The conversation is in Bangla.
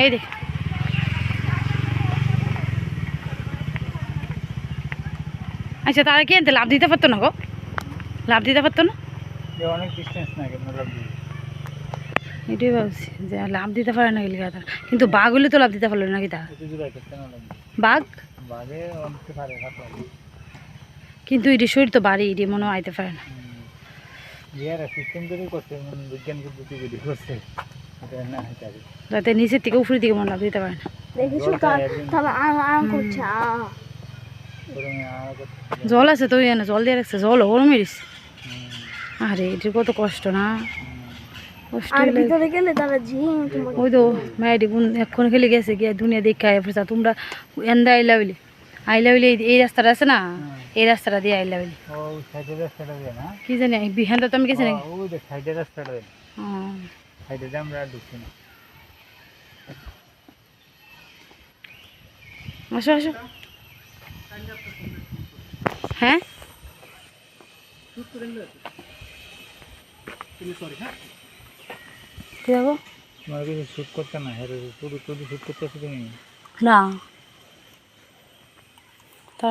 এই রে আচ্ছা তারা কি আনতে লাভ দিতে পারতো না গো? লাভ দিতে পারতো না? অনেক ডিস্টেন্স না কেন লাভ দিবে? এটাই ভাবছি যে লাভ দিতে পারে না গেলে তারা, কিন্তু বাঘ হলে তো লাভ দিতে পারলো নাকি তারা? বাঘ বাঘে অনেক পারে কিন্তু এটি শরীর তো বাড়ি, এটি মনে হয় আইতে পারে না। ইয়ারা সিস্টেম তৈরি করছে, বিজ্ঞান পদ্ধতি তৈরি করছে, যাতে নিচের থেকে উপরের দিকে মনে লাভ দিতে পারে না। জল আছে তো এনে, জল দিয়ে রাখছে, জল গরমে দিচ্ছে। আরে এটির কত কষ্ট না, কষ্ট ওই তো মায়ের বোন এখন খেলে গেছে গিয়ে দুনিয়া দেখে আইসা তোমরা এন্দা আইলা বলি, আইলা বলি এই রাস্তাটা আছে না, এই রাস্তাটা দিয়ে আইলা বলি কি জানি বিহানটা তো আমি গেছি নাকি। আসো আসো। হ্যাঁ দেখো তোমার কিছু শুট করতে না, শুট করতে তুমি না তা